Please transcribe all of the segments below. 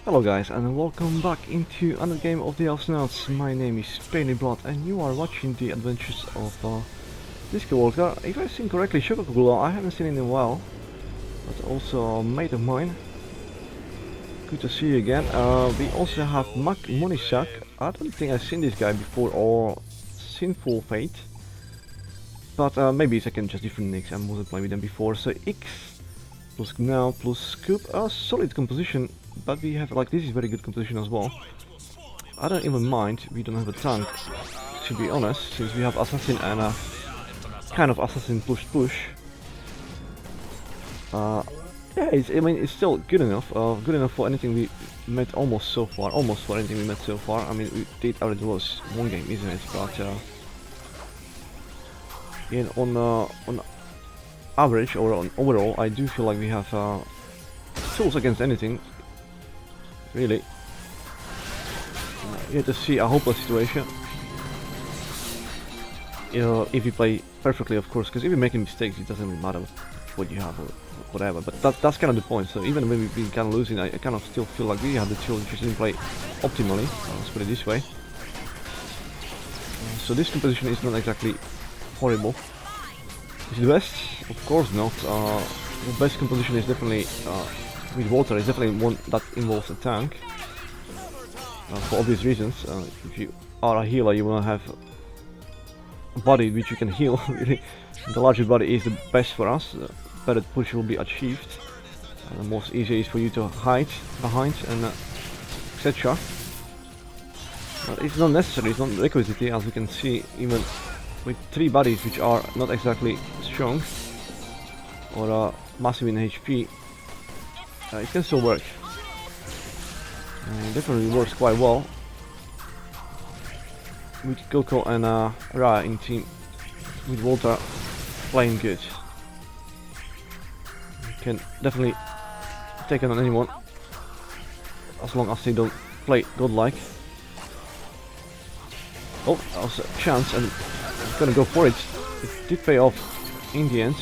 Hello guys and welcome back into another game of the Elfsnouts. My name is Blood and you are watching the adventures of this character. If I've seen correctly, SchOkOkugel, I haven't seen it in a while, but also a mate of mine. Good to see you again. We also have Mack Moneysack. I don't think I've seen this guy before, or Sinfulfate, but maybe it's again just different nicks. I wasn't playing with them before. So X plus Now plus Scoop, a solid composition. But we have, like, this is very good composition as well. I don't even mind, we don't have a tank, to be honest, since we have assassin and a kind of assassin push. Yeah, I mean, it's still good enough for anything we met almost so far, for anything we met so far. I mean, we did already lose one game, isn't it? But yeah, on average or on overall, I do feel like we have tools against anything. Really, you have to see a hopeless situation. You know, if you play perfectly, of course, because if you're making mistakes, it doesn't really matter what you have or whatever. But that's kind of the point. So even when we've been kind of losing, I kind of still feel like we have the tools, just didn't play optimally. Let's put it this way. So this composition is not exactly horrible. Is it the best? Of course not. The best composition is definitely. With water is definitely one that involves a tank, for obvious reasons. If you are a healer, you want to have a body which you can heal. Really, the larger body is the best for us. The better push will be achieved. The most easy is for you to hide behind and etc. But it's not necessary. It's not requisite, as we can see. Even with 3 bodies which are not exactly strong or massive in HP. It can still work. It definitely works quite well with Coco and Ra in team, with Walter playing good. You can definitely take it on anyone as long as they don't play godlike. Oh, that was a chance and I'm gonna go for it. It did pay off in the end.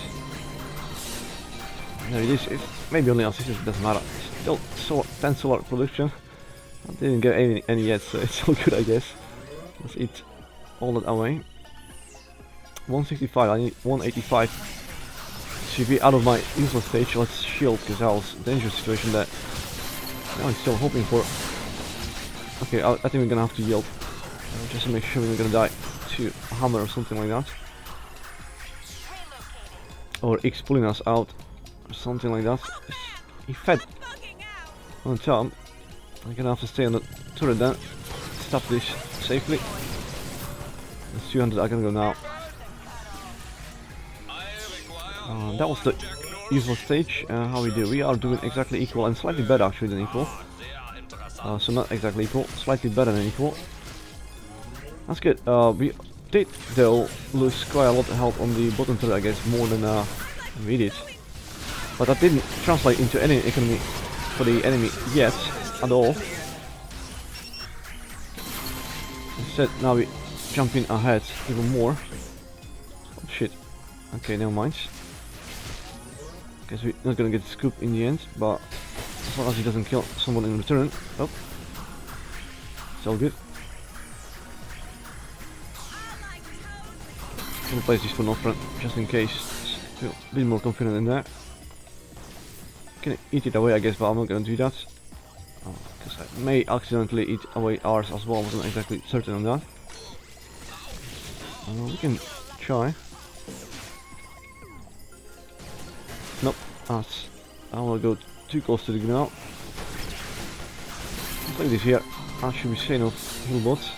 There it is. It's maybe only assist, it doesn't matter. Still 10 solar production. I didn't get any yet, so it's all good, I guess. Let's eat all that away. 165, I need 185 to be out of my useless stage. Let's shield, because that was a dangerous situation that now I'm still hoping for. Okay, I think we're gonna have to yield. Just to make sure we're not gonna die to a hammer or something like that. Or X pulling us out. Or something like that. He fed on top. I'm gonna have to stay on the turret then. Stop this safely. It's 200, I can go now. That was the usual stage. How we do? We are doing exactly equal and slightly better actually than equal. So not exactly equal, slightly better than equal. That's good. We did though lose quite a lot of health on the bottom turret, I guess, more than we did. But that didn't translate into any economy for the enemy yet, at all. Instead, now we jump in ahead even more. Oh shit. Okay, never mind. Guess we're not gonna get scoop in the end, but as long as he doesn't kill someone in return. Oh. It's all good. I'm gonna place this for Nofren, just in case. Feel a bit more confident in that. Can eat it away, I guess, but I'm not gonna do that. Because I may accidentally eat away ours as well. I wasn't exactly certain on that. We can try. Nope, that's. I don't want to go too close to the ground. Let's play this here. I should be saying of heal bots.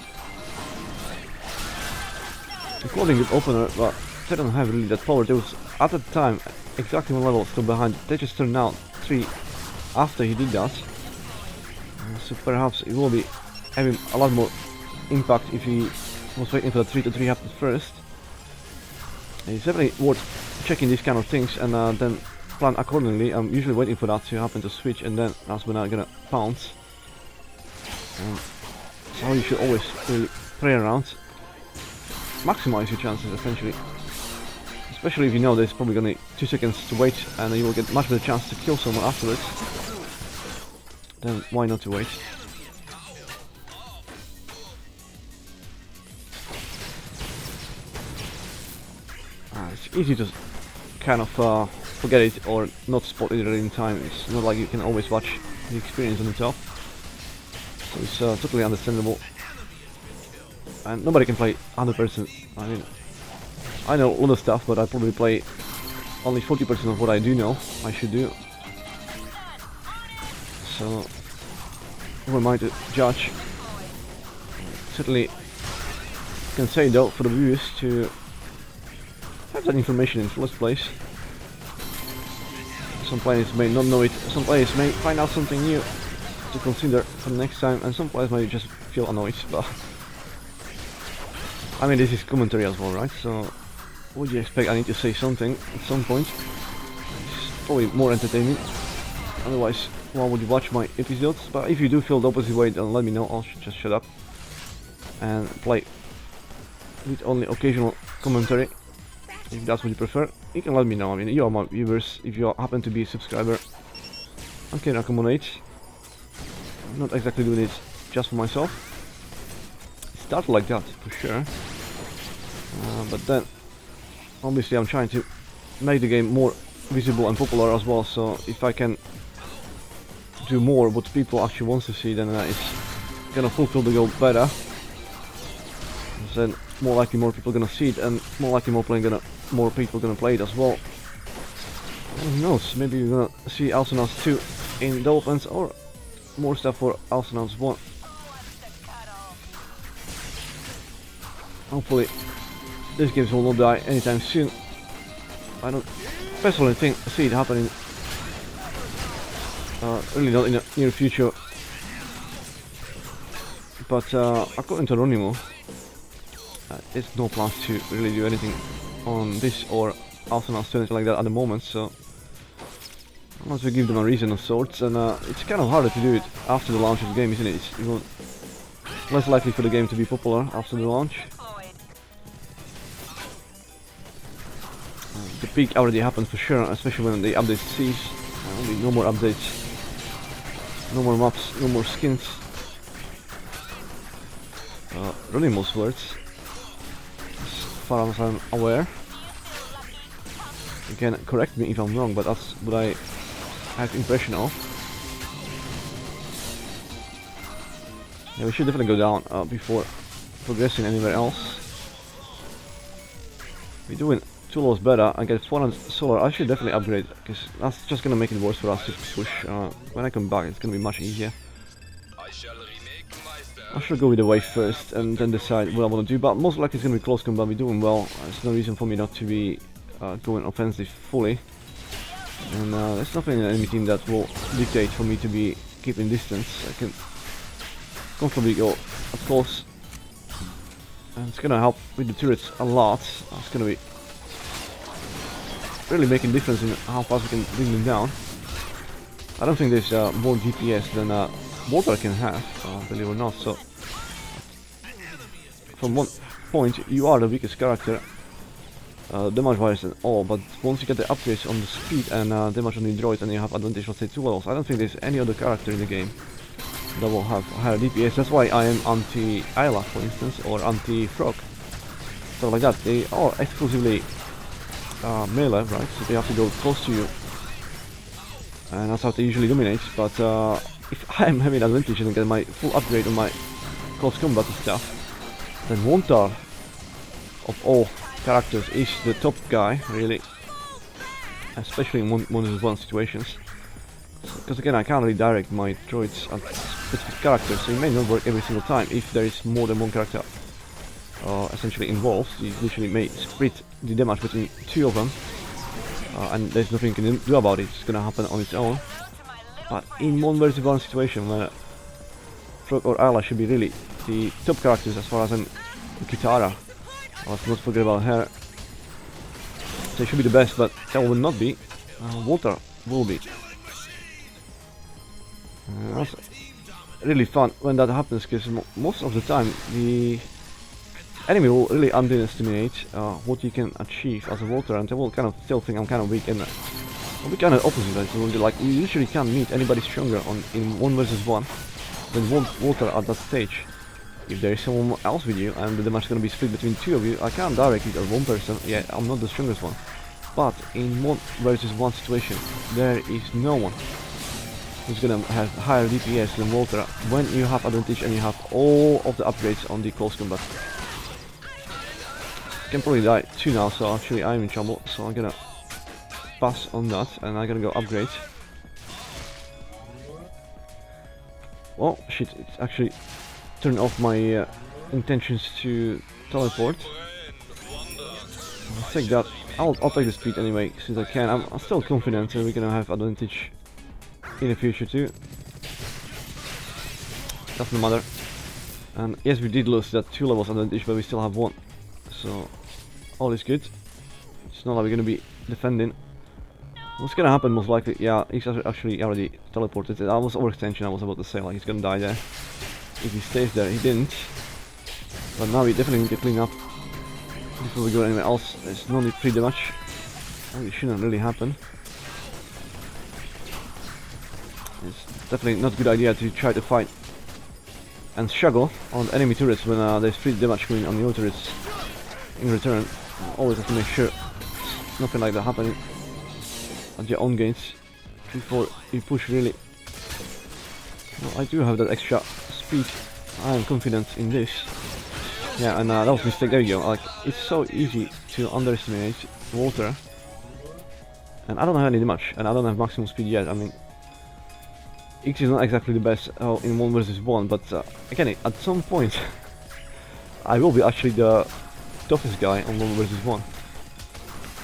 I'm calling it opener, but they don't have really that power. There was at the time exactly 1 level still behind. They just turned out 3 after he did that. So perhaps it will be having a lot more impact if he was waiting for the 3 to 3 happen first. It's definitely worth checking these kind of things and then plan accordingly. I'm usually waiting for that to happen to switch, and then that's when I'm gonna pounce. So you should always really play around. Maximize your chances essentially. Especially if you know there's probably gonna be 2 seconds to wait and you will get much better chance to kill someone afterwards. then why not to wait? It's easy to kind of forget it or not spot it in time. It's not like you can always watch the experience on itself. So it's totally understandable. And nobody can play 100%. I mean, I know a lot of stuff, but I probably play only 40% of what I do know I should do. So, who am I to judge? Certainly can say though for the viewers to have that information in the first place. Some players may not know it, some players may find out something new to consider for the next time, and some players may just feel annoyed, but I mean, this is commentary as well, right? So what do you expect? I need to say something at some point. It's probably more entertaining. Otherwise, why would you watch my episodes? But if you do feel the opposite way, then let me know. I'll just shut up and play with only occasional commentary. If that's what you prefer, you can let me know. I mean, you are my viewers. If you happen to be a subscriber, I can accommodate. I'm not exactly doing it just for myself. It started like that, for sure. But then, obviously, I'm trying to make the game more visible and popular as well. So if I can do more what people actually want to see, then it's gonna fulfill the goal better. Then more likely more people gonna see it, and more likely more people gonna play it as well. And who knows, maybe you're gonna see Alcenauts 2 in development, or more stuff for Alcenauts 1. Hopefully this game will not die anytime soon. I don't personally see it happening really not in the near future. But according to Ronimo, there's no plans to really do anything on this or Alcenauts 2 anything like that at the moment, so I must give them a reason of sorts, and it's kind of harder to do it after the launch of the game, isn't it? It's less likely for the game to be popular after the launch. The peak already happened for sure, especially when the update cease. No more updates, no more maps, no more skins. Ronimo's words, as far as I'm aware. You can correct me if I'm wrong, but that's what I have the impression of. Yeah, we should definitely go down before progressing anywhere else. We're doing 2 lows better. I get 400 solar. I should definitely upgrade, because that's just gonna make it worse for us to push. When I come back, it's gonna be much easier. I should go with the wave first and then decide what I want to do, but most likely it's gonna be close combat. We're doing well. There's no reason for me not to be going offensive fully, and there's nothing in any team that will dictate for me to be keeping distance. I can comfortably go up close, and it's gonna help with the turrets a lot. It's gonna be really making difference in how fast we can bring them down. I don't think there's more DPS than Water can have, believe it or not. So from one point you are the weakest character, damage wise and all, but once you get the upgrades on the speed and damage on the droid, and you have advantage, let's say 2 levels, I don't think there's any other character in the game that will have higher DPS. That's why I am anti-Ayla, for instance, or anti-Frog, stuff like that. They are exclusively melee, right? So they have to go close to you, and that's how they usually dominate. But if I am having advantage and get my full upgrade on my close combat and stuff, then Wontar of all characters is the top guy, really, especially in 1v1 situations. Because again, I can't really direct my droids at specific characters, so it may not work every single time if there is more than one character essentially involved. You literally may split the damage between 2 of them, and there's nothing you can do about it. It's gonna happen on its own. But in 1v1 situation where Frog or Ayla should be really the top characters, as far as I'm Kitara, let's not forget about her. They should be the best, but that will not be. Walter will be. That's really fun when that happens, because most of the time the enemy will really underestimate what you can achieve as a Walter, and they will kind of still think I'm kind of weak, and we kind of opposite, right? So like we usually can't meet anybody stronger in 1 versus 1 than Walter at that stage. If there is someone else with you and the damage is gonna be split between 2 of you, I can't directly at 1 person. Yeah, I'm not the strongest one. But in 1 versus 1 situation, there is no one who's gonna have higher DPS than Walter when you have advantage and you have all of the upgrades on the close combat. I can probably die 2 now, so actually I'm in trouble. So I'm gonna pass on that and I'm gonna go upgrade. Oh shit, it's actually turned off my intentions to teleport. I'll take that. I'll take the speed anyway, since I can. I'm still confident that we're gonna have advantage in the future too. Doesn't matter. And yes, we did lose that 2 levels advantage, but we still have 1. So all is good. It's not like we're gonna be defending. What's gonna happen most likely? Yeah, he's actually already teleported. That was overextension. I was about to say, like, he's gonna die there if he stays there. He didn't. But now we definitely need to clean up before we go anywhere else. There's no need free damage. It shouldn't really happen. It's definitely not a good idea to try to fight and struggle on enemy turrets when there's free damage coming on your turrets in return. Always have to make sure nothing like that happening at your own gains before you push really. Well, I do have that extra speed. I am confident in this. Yeah, and that was a mistake. There you go. Like, it's so easy to underestimate Walter, and I don't have any damage, and I don't have maximum speed yet. I mean, X is not exactly the best in 1 versus 1, but again, at some point, I will be actually the toughest guy on 1 versus 1.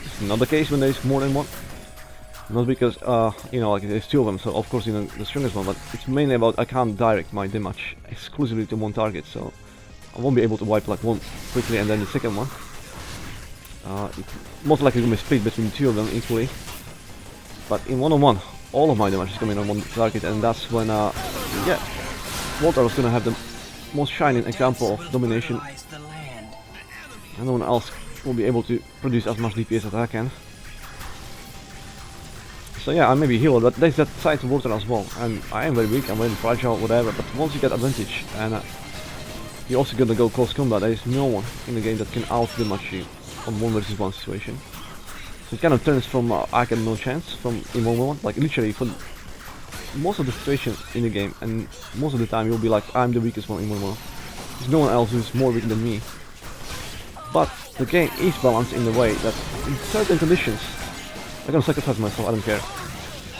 It's not the case when there's more than 1. Not because, you know, like there's 2 of them, so of course, you know, the strongest one, but it's mainly about I can't direct my damage exclusively to 1 target, so I won't be able to wipe like 1 quickly and then the second one. It's most likely going to be split between 2 of them equally. But in 1-on-1, all of my damage is coming on 1 target, and that's when, yeah, Walter was going to have the most shining example of domination. And no one else will be able to produce as much DPS as I can. So yeah, I may be healed, but there's that side to Walter as well, and I am very weak, I'm very fragile, whatever, but once you get advantage, and you're also gonna go close combat, there is no one in the game that can out-damage you on 1 versus 1 situation. So it kind of turns from I get no chance from in 1v1, like literally for most of the situations in the game, and most of the time you'll be like, I'm the weakest one in 1v1. There's no one else who's more weak than me. But the game is balanced in the way that in certain conditions, I'm gonna sacrifice myself, I don't care.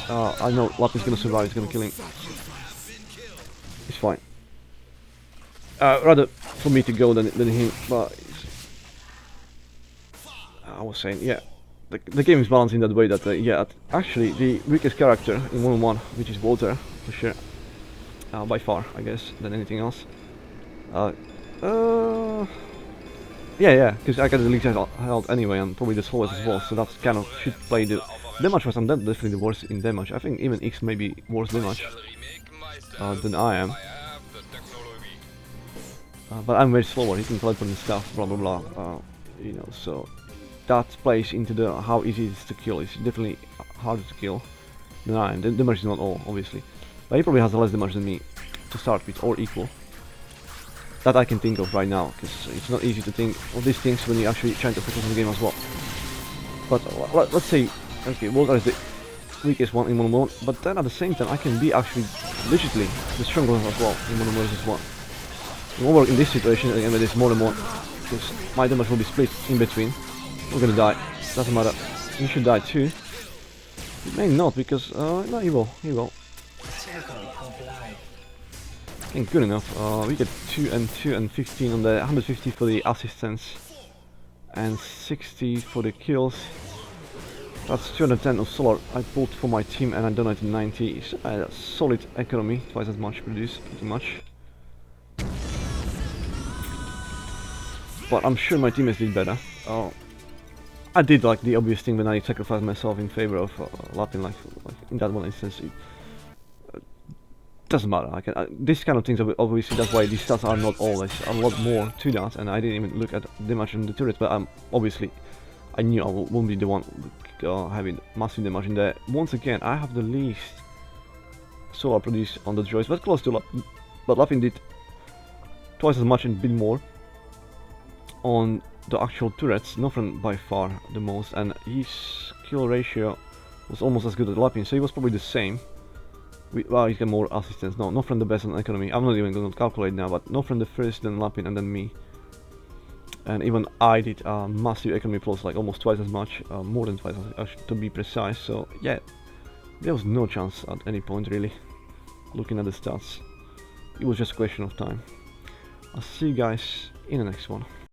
I know Lapin's gonna survive, he's gonna kill him. It's fine. Rather for me to go than him, but I was saying, yeah, the game is balanced in that way that, yeah, actually the weakest character in 1-on-1, which is Walter, for sure, by far, I guess, than anything else. Yeah, because I got the least health anyway, and probably the slowest as well, so that kind of should play the damage wise. I'm definitely the worst in damage. I think even X may be worse damage than I am. But I'm very slower, he can teleport and stuff, blah blah blah, you know, so that plays into the how easy it is to kill. It's definitely harder to kill than I am. The damage is not all, obviously, but he probably has less damage than me to start with, or equal. That I can think of right now, because it's not easy to think of these things when you're actually trying to focus on the game as well. But let's say, okay, Walter is the weakest one in 1-on-1, but then at the same time I can be actually legitimately the strongest as well in 1 versus 1. It won't work in this situation, again, with this more than 1, because my damage will be split in between. We're gonna die, doesn't matter. You should die too. It may not, because, no, he will. I think good enough. We get 2 and 2 and 15 on the 150 for the assistance and 60 for the kills. That's 210 of solar I pulled for my team, and I donated 90. So, solid economy, twice as much produced, pretty much. But I'm sure my teammates did better. I did like the obvious thing when I sacrificed myself in favor of Lapin, like in that one instance. Doesn't matter. This kind of things, obviously, that's why these stats are not all. There's a lot more to that, and I didn't even look at damage in the turret, but obviously I knew I won't be the one having massive damage in there. Once again, I have the least solar produce on the droids, but close to but Lapin did twice as much and a bit more on the actual turrets. Nofren by far the most, and his kill ratio was almost as good as Lapin, so he was probably the same. Well, he's got more assistance. No, Nofren the best on economy. I'm not even going to calculate now, but Nofren the first, then Lapin, and then me. And even I did massive economy plus, like almost twice as much, more than twice to be precise. So yeah, there was no chance at any point really. Looking at the stats, it was just a question of time. I'll see you guys in the next one.